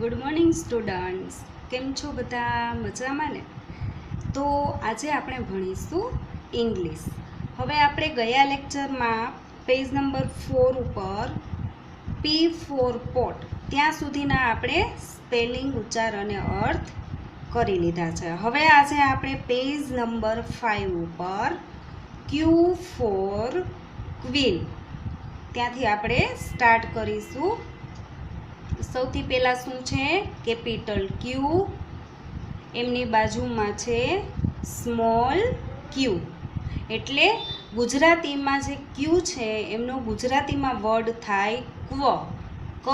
Good morning students. કેમ છો બધા? મજામાં ને? તો આજે આપણે ભણીશું ઇંગ્લિશ. હવે આપણે ગયા લેક્ચરમાં પેજ નંબર 4 ઉપર પી ફોર પોટ ત્યાં સુધીના આપણે સ્પેલિંગ, ઉચ્ચાર અને અર્થ કરી લીધા છે. હવે આજે આપણે પેજ નંબર 5 ઉપર ક્યુ ફોર ક્વીન ત્યાંથી આપણે સ્ટાર્ટ કરીશું. સૌથી પહેલાં શું છે? કેપિટલ ક્યુ, એમની બાજુમાં છે સ્મોલ ક્યુ. એટલે ગુજરાતીમાં જે ક્યુ છે એમનો ગુજરાતીમાં વર્ડ થાય ક્વ. ક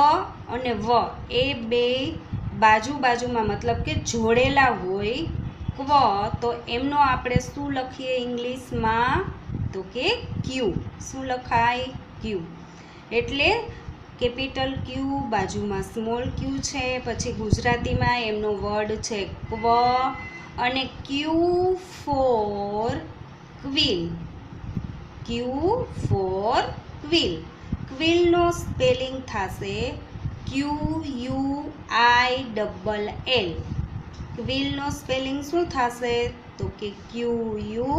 અને વ એ બે બાજુમાં મતલબ કે જોડેલા હોય ક્વ, તો એમનો આપણે શું લખીએ ઇંગ્લિશમાં? તો કે ક્યુ. શું લખાય? ક્યુ. એટલે કેપિટલ ક્યુ, બાજુમાં સ્મોલ ક્યુ છે, પછી ગુજરાતીમાં એમનો વર્ડ છે ક્વ, અને ક્યુ for quill. Q for quill. ક્વિલનો સ્પેલિંગ થશે QUILL. ક્વિલનો સ્પેલિંગ શું થશે? તો કે QUILL.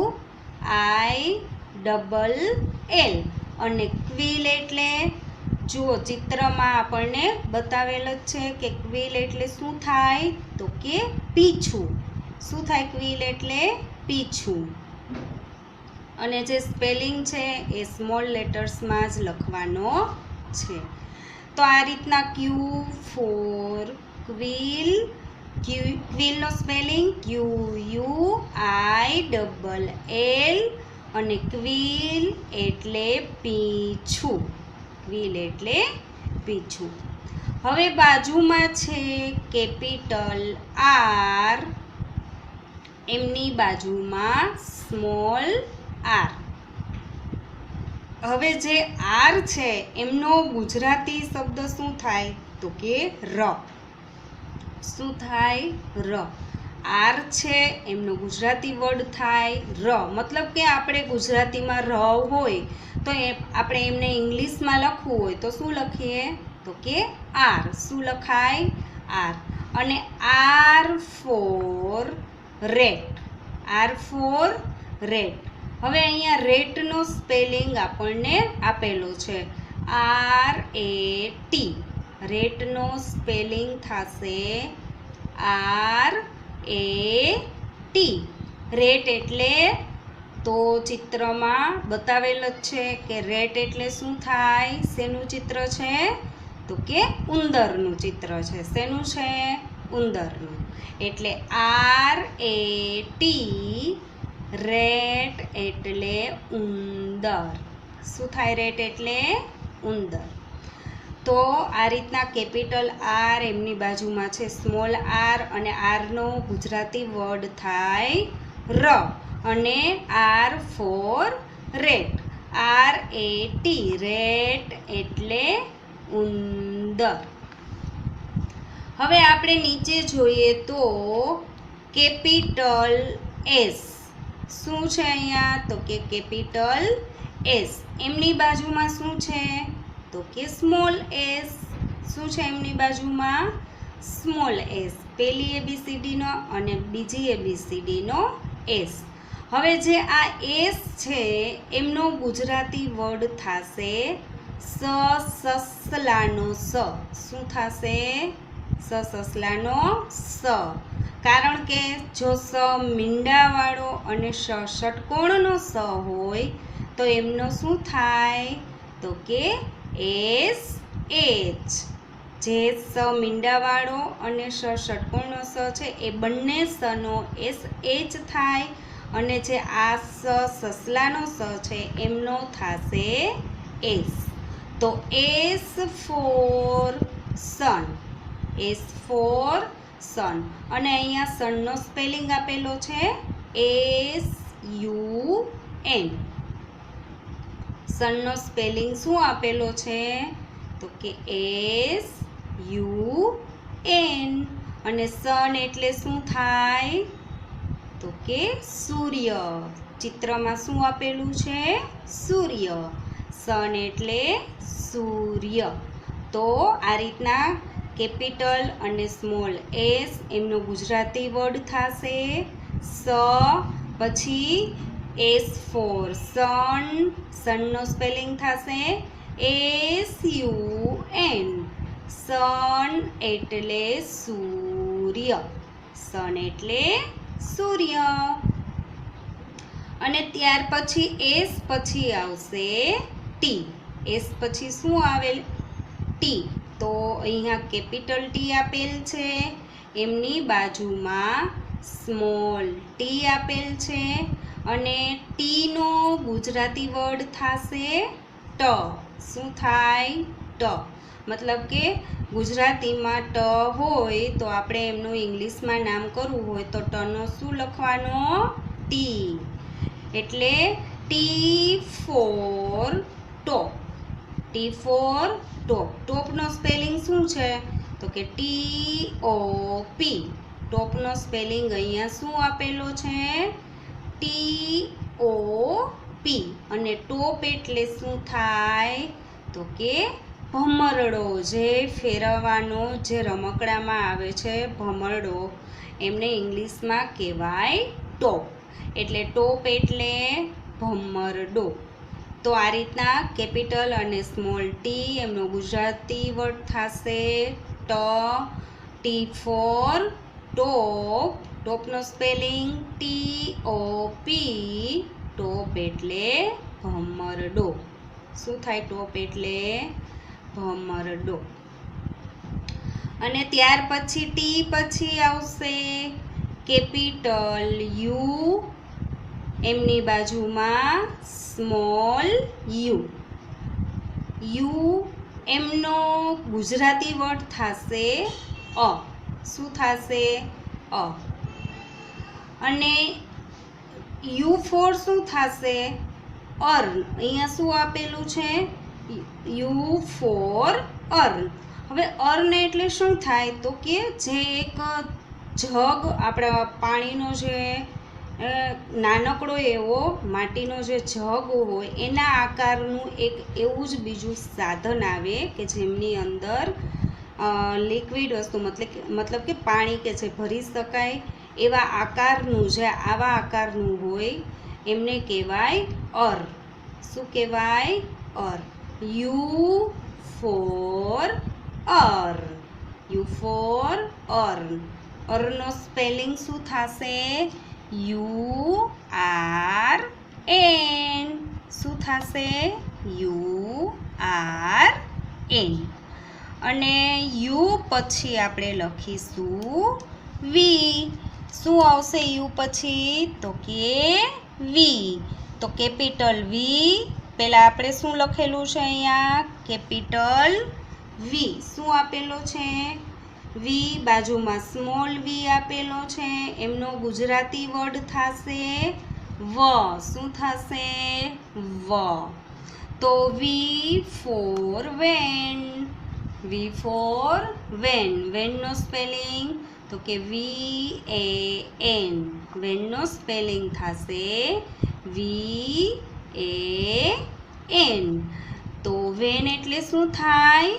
અને ક્વિલ એટલે જુઓ, ચિત્રમાં આપણને બતાવેલ જ છે કે ક્વિલ એટલે શું થાય? તો કે પીછું. શું થાય? ક્વિલ એટલે પીછું. અને જે સ્પેલિંગ છે એ સ્મોલ લેટર્સમાં જ લખવાનો છે. તો આ રીતના ક્યુ ફોર ક્વિલ. ક્વિલનો સ્પેલિંગ QUILL. અને ક્વિલ એટલે પીછું. ક્વિલ એટલે પીછું. હવે બાજુમાં છે કેપિટલ આર, એમની બાજુમાં સ્મોલ આર. હવે જે આર છે એમનો ગુજરાતી શબ્દ શું થાય? તો કે ર. શું થાય? ર. આર છે એમનો ગુજરાતી વર્ડ થાય ર. મતલબ કે આપણે ગુજરાતીમાં ર હોય તો આપણે એમને ઇંગ્લિશમાં લખવું હોય તો શું લખીએ? તો કે આર. શું લખાય? આર. અને R for rat. R for rat. હવે અહીંયા રેટનો સ્પેલિંગ આપણને આપેલો છે RAT. રેટનો સ્પેલિંગ થશે RAT. રેટ એટલે તો ચિત્રમાં બતાવેલ જ છે કે રેટ એટલે શું થાય? શેનું ચિત્ર છે? તો કે ઉંદરનું ચિત્ર છે. શેનું છે? ઉંદરનું. એટલે RAT. રેટ એટલે ઉંદર. શું થાય? રેટ એટલે ઉંદર. તો આ રીતના કેપિટલ આર, એમની બાજુમાં છે સ્મોલ આર, અને આરનો ગુજરાતી વર્ડ થાય ર. અને R for rat. RAT. Rat એટલે ઉંદર. હવે આપણે નીચે જોઈએ તો કેપિટલ એસ. શું છે અહીંયા? તો કે કેપિટલ એસ. એમની બાજુમાં શું છે? તો કે સ્મોલ એસ. શું છે એમની બાજુમાં? Small S. પહેલી ABCDનો અને બીજી ABCDનો એસ. હવે જે આ એસ છે એમનો ગુજરાતી વર્ડ થશે સસલાનો સ. શું થશે? સસલાનો સ. કારણ કે જો સ મીંડાવાળો અને ષટકોણનો સ હોય તો એમનો શું થાય? તો કે SH. જે સ મીંડાવાળો અને ષટકોણનો સ છે એ બંને સનો SH થાય, અને જે આ સસલાનો સ છે એમનો થશે S. તો S ફોર સન. S ફોર સન. અને અહીંયા સનનો સ્પેલિંગ આપેલો છે SUN. સનનો સ્પેલિંગ શું આપેલો છે? તો કે SUN. અને સન એટલે શું થાય? તો કે સૂર્ય. ચિત્રમાં શું આપેલું છે? સૂર્ય. સન એટલે સૂર્ય. તો આ રીતના કેપિટલ અને સ્મોલ એસ એમનો ગુજરાતી વર્ડ થશે સ, પછી એસ ફોર સન, સનનો સ્પેલિંગ થશે SUN, સન એટલે સૂર્ય, સન એટલે સૂર્ય. અને ત્યાર પછી એસ પછી આવશે ટી. એસ પછી શું આવે? ટી. તો અહીંયા કેપિટલ ટી આપેલ છે, એમની બાજુમાં સ્મોલ ટી આપેલ છે, અને ટીનો ગુજરાતી વર્ડ થશે ટ. શું થાય? ટ. મતલબ કે ગુજરાતીમાં ટ હોય તો આપણે એમનું ઇંગ્લિશમાં નામ કરવું હોય તો ટનો શું લખવાનો? ટી. એટલે T for top. T for top. ટોપનો spelling શું છે? તો કે TOP. ટોપનો સ્પેલિંગ અહીંયા શું આપેલો છે? TOP. અને ટોપ એટલે શું થાય? તો કે ભમરડો, જે ફેરવવાનો, જે રમકડામાં આવે છે ભમરડો, એમને ઇંગ્લિશમાં કહેવાય ટોપ. એટલે ટોપ એટલે ભમરડો. તો આ રીતના કેપિટલ અને સ્મોલ ટી એમનો ગુજરાતી વર્ડ થશે ટ. T for top. ટોપનો spelling TOP. ટોપ એટલે ભમરડો. શું થાય? ટોપ એટલે ભમરડો. અને ત્યાર પછી ટી પછી આવશે કેપિટલ યુ, એમની બાજુમાં સ્મોલ યુ. યુ એમનો ગુજરાતી વર્ડ થશે અ. શું થશે? અ. અને યુ ફોર શું થશે? અર્ન. અહીંયા શું આપેલું છે? You for earn. હવે અર્ન એટલે શું થાય? તો કે જે એક જગ, આપણા પાણીનો જે નાનકડો એવો માટીનો જે જગ હોય એના આકારનું એક એવું જ બીજું સાધન આવે કે જેમની અંદર લિક્વિડ વસ્તુ મતલબ કે પાણી કે જે ભરી શકાય એવા આકારનું, જે આવા આકારનું હોય એમને કહેવાય અર. શું કહેવાય? અર. યુ ફોર અર. U for urn. અર્નનો સ્પેલિંગ શું થશે? URN. શું થશે? URN. અને યુ પછી આપણે લખીશું વી. શું આવશે યુ પછી? તો કે વી. તો કેપિટલ વી. પહેલાં આપણે શું લખેલું છે અહીંયા? કેપિટલ વી. શું આપેલો છે? વી. બાજુમાં સ્મોલ વી આપેલો છે, એમનો ગુજરાતી વર્ડ થશે વ. શું થશે? વ. તો વી for van. V for van. વેનનો spelling તો કે VAN. વેનનો સ્પેલિંગ થશે VAN. તો વેન એટલે શું થાય?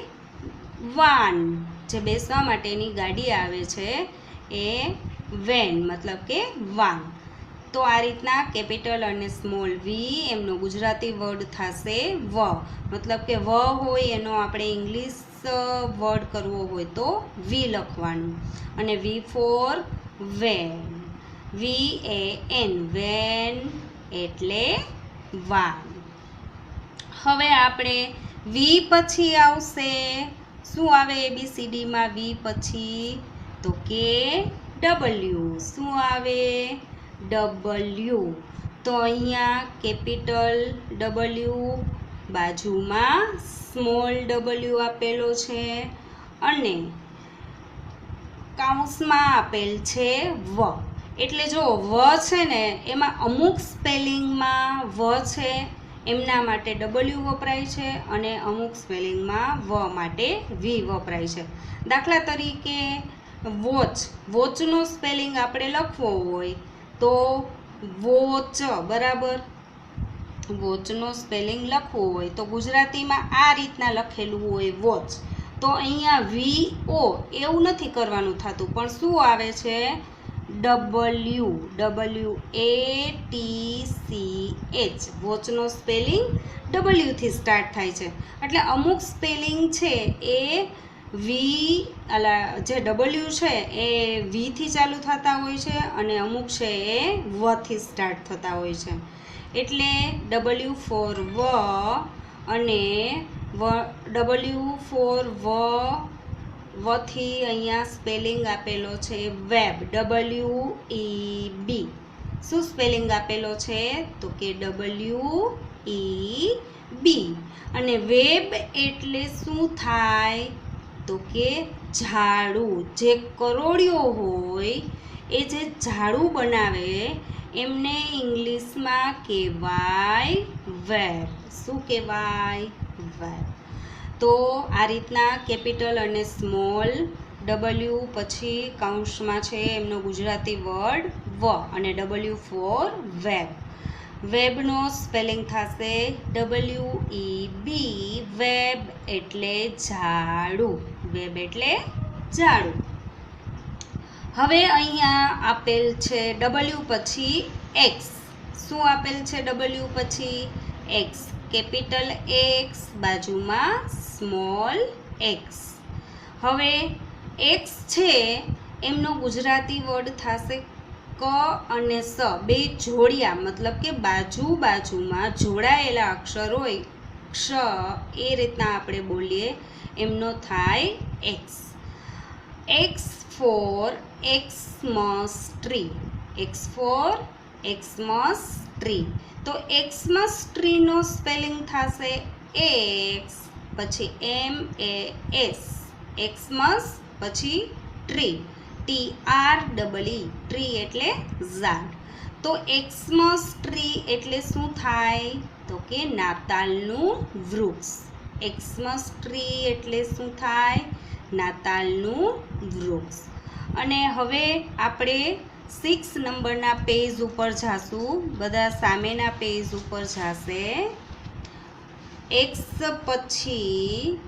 વાન. જે બેસવા માટેની ગાડી આવે છે એ વેન, મતલબ કે વાન. તો આ રીતના કેપિટલ અને સ્મોલ વી એમનો ગુજરાતી વર્ડ થશે વ. મતલબ કે વ હોય એનો આપણે ઇંગ્લિશ વર્ડ કરવો હોય તો વી લખવાનું. અને વી ફોર વેન. VAN. વેન એટલે વાન. હવે આપણે વી પછી આવશે, શું આવે ABCDમાં વી પછી? તો કે ડબલ્યુ. શું આવે? ડબલ્યુ. તો અહીંયા કેપિટલ ડબલ્યુ, બાજુમાં સ્મોલ ડબલ્યુ આપેલો છે, અને કાઉન્સમાં આપેલ છે વ. એટલે જો વ છે ને એમાં અમુક સ્પેલિંગમાં વ છે એમના માટે ડબલ્યુ વપરાય છે, અને અમુક સ્પેલિંગમાં વ માટે વી વપરાય છે. દાખલા તરીકે વોચ. વોચનો સ્પેલિંગ આપણે લખવો હોય તો વોચ. બરાબર? વોચનો સ્પેલિંગ લખવું હોય તો ગુજરાતીમાં આ રીતના લખેલું હોય વોચ. તો અહીંયા VO એવું નથી કરવાનું થતું, પણ શું આવે છે WATCH. વોચનો સ્પેલિંગ W થી સ્ટાર્ટ થાય છે. એટલે અમુક સ્પેલિંગ છે એ જે W છે એ V થી ચાલુ થતા હોય છે અને અમુક છે એ W થી સ્ટાર્ટ થતા હોય છે. એટલે W ફોર વ અને W ફોર વથી અહીંયા સ્પેલિંગ આપેલો છે વેબ, WEB. શું સ્પેલિંગ આપેલો છે તો કે WEB. અને વેબ એટલે શું થાય તો કે ઝાડુ. જે કરોડિયો હોય એ જે ઝાડુ બનાવે એમને ઇંગ્લિશમાં કહેવાય વેબ. શું કહેવાય? વેબ. તો આ રીતના કેપિટલ અને સ્મોલ W પછી કૌંસમાં છે એમનો ગુજરાતી વર્ડ વ અને W ફોર વેબ. વેબનો સ્પેલિંગ થશે WEB. વેબ એટલે ઝાડુ. વેબ એટલે ઝાડુ. હવે અહીંયા આપેલ છે W પછી X. શું આપેલ છે W પછી X? કેપિટલ X બાજુમાં સ્મોલ x. હવે X છે એમનો ગુજરાતી વર્ડ થશે ક અને સ, બે જોડિયા, મતલબ કે બાજુમાં જોડાયેલા અક્ષર હોય ક્ષ, એ રીતના આપણે બોલીએ એમનો થાય X. X for Xmas tree. X for Xmas tree. તો એક્સમસ ટ્રીનો સ્પેલિંગ થશે X પછી MAS. એક્સમસ પછી ટ્રી, TREE. ટ્રી એટલે ઝાડ. તો એક્સમસ ટ્રી એટલે શું થાય તો કે નાતાલનું વૃક્ષ. એક્સમસ ટ્રી એટલે શું થાય? નાતાલનું વૃક્ષ. અને હવે આપણે 6 નંબરના પેજ ઉપર જાશું. બધા સામેના પેજ ઉપર જશે. X પછી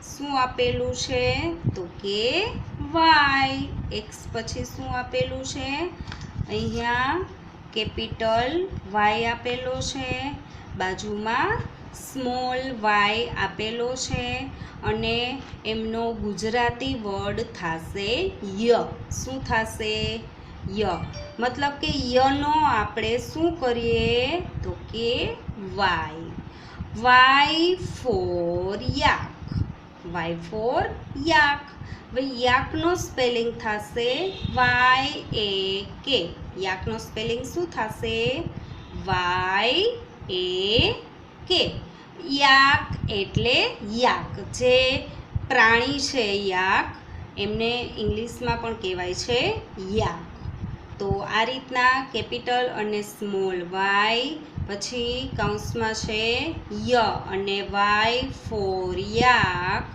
શું આપેલું છે તો કે Y. X પછી શું આપેલું છે? અહીંયા કેપિટલ Y આપેલો છે, બાજુમાં સ્મોલ y આપેલો છે અને એમનો ગુજરાતી વર્ડ થશે ય. શું થશે? ય. મતલબ કે યનો આપણે શું કરીએ તો કે Y. Y for yak. Y for yak. હવે યાકનો સ્પેલિંગ થશે YAK. યાકનો સ્પેલિંગ શું થશે? YAK. યાક એટલે યાક. જે પ્રાણી છે યાક, એમને ઇંગ્લિશમાં પણ કહેવાય છે યાક. તો આ રીતના કેપિટલ અને સ્મોલ વાય, પછી કૌંસમાં છે ય અને વાય ફોર યાક.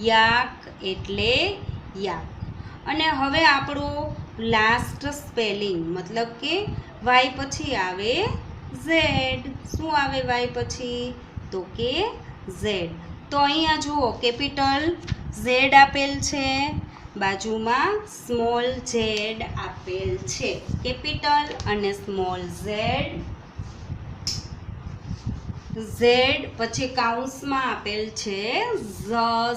યાક એટલે યાક. અને હવે આપણો લાસ્ટ સ્પેલિંગ, મતલબ કે વાય પછી આવે ઝેડ. શું આવે વાય પછી તો કે ઝેડ. તો અહીંયા જુઓ કેપિટલ ઝેડ આપેલ છે, બાજુમાં સ્મોલ ઝેડ આપેલ છે. કેપિટલ અને સ્મોલ ઝેડ. ઝેડ પછી કૌંસમાં આપેલ છે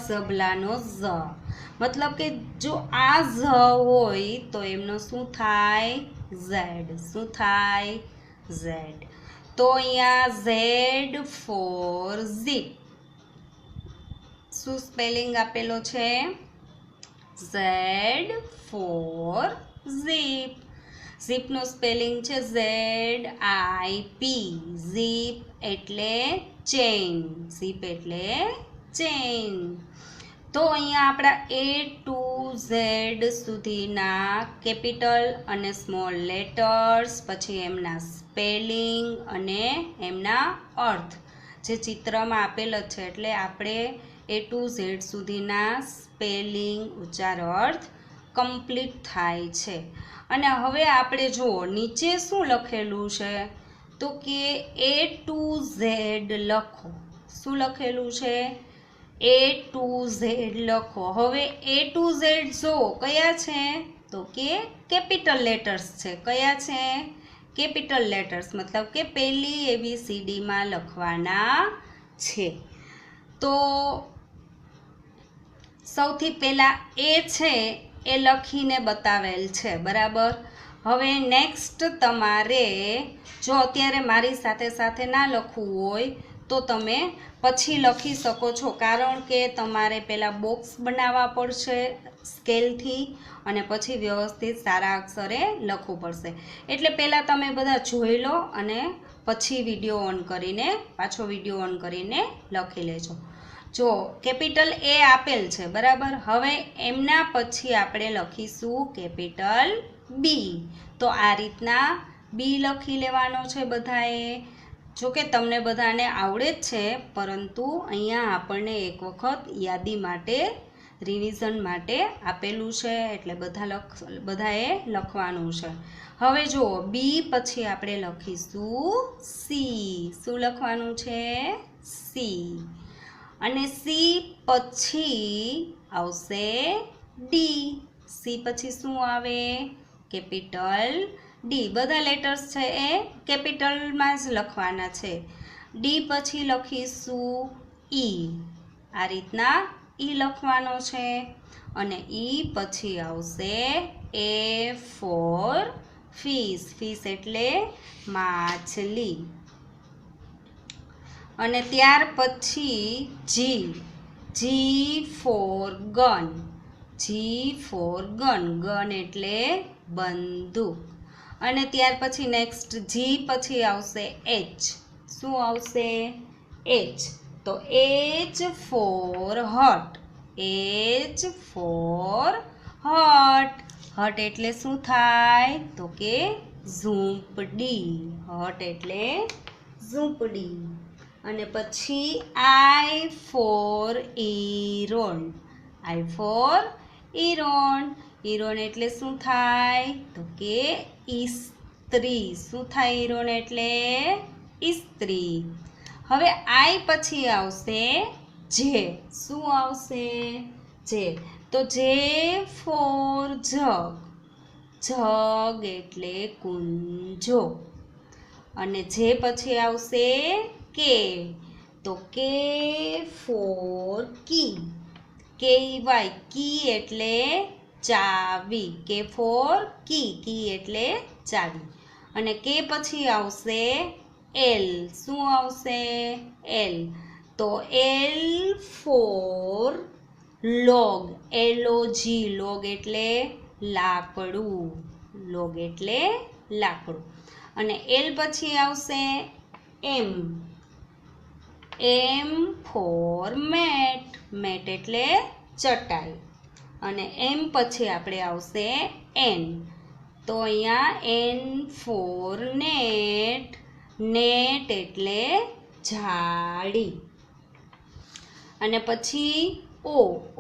ઝબલાનો ઝ. મતલબ કે જો આ ઝ હોય તો એમનો શું થાય? ઝેડ. શું થાય? ઝેડ. તો અહીંયા ઝેડ ફોર ઝીપ. શું સ્પેલિંગ આપેલો છે? Z for zip. ઝીપનો સ્પેલિંગ છે ZIP. ઝીપ એટલે ચેઇન. ઝીપ એટલે ચેઇન. તો અહીંયા આપણા A to Z સુધીના કેપિટલ અને સ્મોલ લેટર્સ, પછી એમના સ્પેલિંગ અને એમના અર્થ જે ચિત્રમાં આપેલ છે. એટલે આપણે A to Z સુધીના સ્પેલિંગ, ઉચ્ચાર, અર્થ કમ્પ્લીટ થાય છે. અને હવે આપણે જુઓ નીચે શું લખેલું છે તો કે A to Z લખો. શું લખેલું છે? A to Z લખો. હવે A to Z જો કયા છે તો કે કેપિટલ લેટર્સ છે. કયા છે? કેપિટલ લેટર્સ, મતલબ કે પહેલી ABCD માં લખવાના છે. તો સૌથી પહેલા એ છે એ લખીને બતાવેલ છે, બરાબર. હવે નેક્સ્ટ તમારે જો અત્યારે મારી સાથે સાથે ના લખવું હોય તો તમે પછી લખી શકો છો, કારણ કે તમારે પહેલાં બોક્સ બનાવવા પડશે સ્કેલથી અને પછી વ્યવસ્થિત સારા અક્ષરે લખવું પડશે. એટલે પહેલાં તમે બધા જોઈ લો અને પછી વિડીયો ઓન કરીને પાછો વિડીયો ઓન કરીને લખી લેજો. જો કેપિટલ એ આપેલ છે, બરાબર. હવે એમના પછી આપણે લખીશું કેપિટલ બી. તો આ રીતના બી લખી લેવાનો છે બધાએ. જો કે તમને બધાને આવડે જ છે, પરંતુ અહીંયા આપણને એક વખત યાદી માટે રિવિઝન માટે આપેલું છે, એટલે બધાએ લખવાનું છે. હવે જુઓ, બી પછી આપણે લખીશું સી. શું લખવાનું છે? સી. અને સી પછી આવશે ડી. સી પછી શું આવે? Capital D. બધા લેટર્સ છે એ કેપિટલમાં જ લખવાના છે. ડી પછી લખીશું ઈ. આ રીતના ઈ લખવાનો છે. અને ઈ પછી આવશે એ ફોર ફિશ. ફિશ એટલે માછલી. અને ત્યાર પછી G. G for gun. G for gun. Gun એટલે બંદૂક. અને ત્યાર પછી નેક્સ્ટ જી પછી આવશે એચ. શું આવશે? એચ. તો H for Hut. H for હટ. હટ એટલે શું થાય? તો કે ઝૂંપડી. હટ એટલે ઝૂંપડી. અને પછી આઈ ફોર ઈરોન. આઈ ફોર ઈરોન. ઈરોન એટલે શું થાય? તો કે ઇસ્ત્રી. શું થાય ઈરોન એટલે? ઇસ્ત્રી. હવે આઈ પછી આવશે જે. શું આવશે? જે. તો જે ફોર જગ. જગ એટલે કુંજો. અને જે પછી આવશે કે. તો કે ફોર કી. KEY. કી એટલે ચાવી. કે ફોર કી. કી એટલે ચાવી. અને કે પછી આવશે એલ. શું આવશે? એલ. તો L for log. LOG. Log એટલે લાકડું. લોગ એટલે લાકડું. અને એલ પછી આવશે M. M for mat. Mat એટલે ચટાઈ. અને એમ પછી આપણે આવશે એન. તો અહીંયા એન ફોર નેટ. નેટ એટલે જાળી. અને પછી O.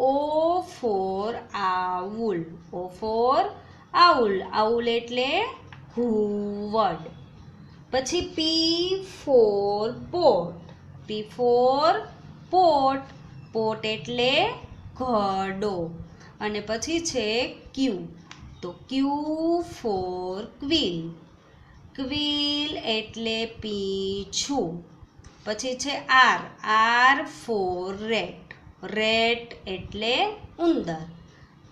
O for owl. O for owl. Owl એટલે ઘુવડ. પછી P for pot. P for pot. Pot એટલે ઘડો. અને પછી છે ક્યુ. તો ક્યુ ફોર ક્વીલ. ક્વીલ એટલે પીંછું. પછી છે R. R for rat. Rat એટલે ઉંદર.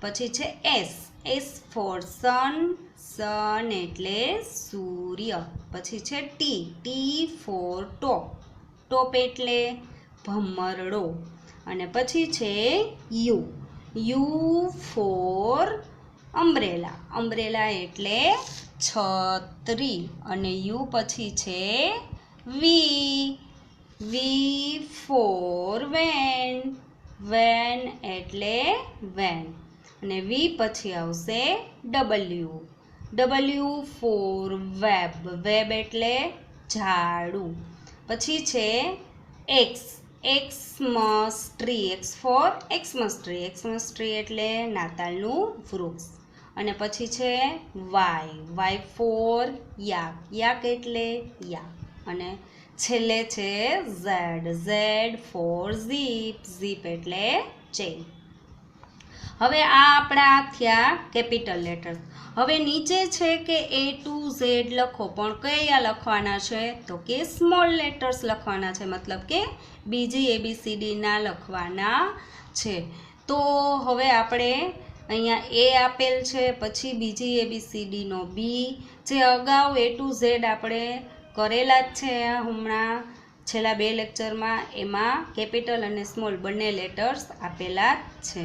પછી છે S. S for sun. Sun એટલે સૂર્ય. પછી છે T. T for top. Top એટલે ભમરડો. અને પછી છે U. U for umbrella. Umbrella એટલે છત્રી. અને યુ પછી છે V. V for van. Van એટલે વેન. અને વી પછી આવશે W. W for web. Web એટલે ઝાડુ. પછી છે X. Xmas tree. X for Xmas tree. Xmas tree એટલે નાતાલનું વૃક્ષ. અને પછી છે Y. Y for yak. Yak એટલે યાક. અને છેલ્લે છે Z, Z for zip, zip એટલે ચેન. હવે આ આપણા થયા કેપિટલ લેટર્સ. હવે નીચે છે કે A to Z લખો, પણ કયા લખવાના છે તો કે સ્મોલ લેટર્સ લખવાના છે, મતલબ કે બીજી ABCD ના લખવાના છે. તો હવે આપણે અહીંયા A આપેલ છે, પછી બીજી ABCD નો B, જે અગાઉ A to Z આપણે કરેલા જ છે હમણાં છેલ્લા 2 લેક્ચરમાં, એમાં કેપિટલ અને સ્મોલ બંને લેટર્સ આપેલા જ છે.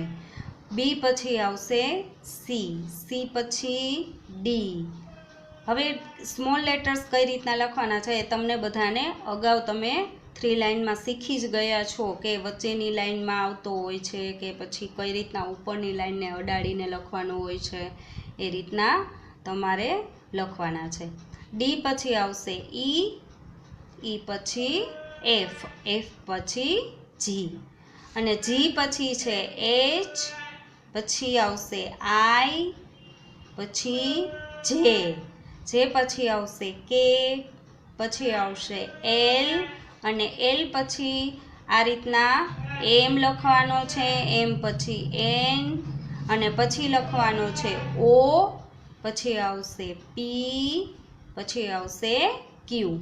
બી પછી આવશે સી, સી પછી ડી. હવે સ્મોલ લેટર્સ કઈ રીતના લખવાના છે એ તમને બધાને અગાઉ તમે 3 લાઇનમાં શીખી જ ગયા છો કે વચ્ચેની લાઇનમાં આવતો હોય છે કે પછી કઈ રીતના ઉપરની લાઇનને અડાડીને લખવાનું હોય છે, એ રીતના તમારે લખવાના છે. ડી પછી આવશે ઈ, ઈ પછી એફ, એફ પછી જી, અને જી પછી છે એચ, પછી આવશે આઈ, પછી જે, જે પછી આવશે કે, પછી આવશે એલ, અને એલ પછી આ રીતના એમ લખવાનો છે, એમ પછી એન, અને પછી લખવાનો છે ઓ, પછી આવશે પી, પછી આવશે ક્યુ,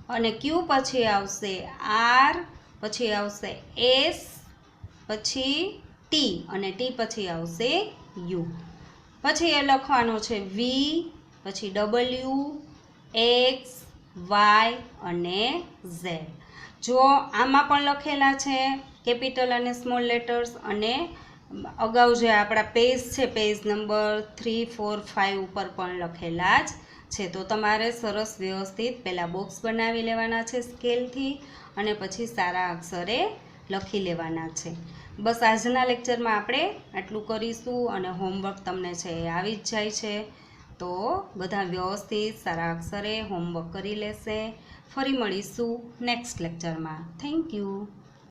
અને ક્યુ પછી આવશે આર, પછી આવશે એસ, પછી ટી, અને ટી પછી આવશે યુ. પછી એ લખવાનું છે વી, પછી ડબલ્યુ, એક્સ, વાય અને ઝેડ. જો આમાં પણ લખેલા છે કેપિટલ અને સ્મોલ લેટર્સ, અને અગાઉ જે આપણા પેજ છે પેજ નંબર 3, 4, 5 ઉપર પણ લખેલા જ છે. તો તમારે સરસ વ્યવસ્થિત પહેલાં બોક્સ બનાવી લેવાના છે સ્કેલથી, અને પછી સારા અક્ષરે લખી લેવાના છે. બસ આજના લેક્ચરમાં આપણે આટલું કરીશું, અને હોમવર્ક તમને છે એ આવી જ જાય છે. તો બધા વ્યવસ્થિત સારા અક્ષરે હોમવર્ક કરી લેશે. ફરી મળીશું નેક્સ્ટ લેક્ચરમાં. Thank you.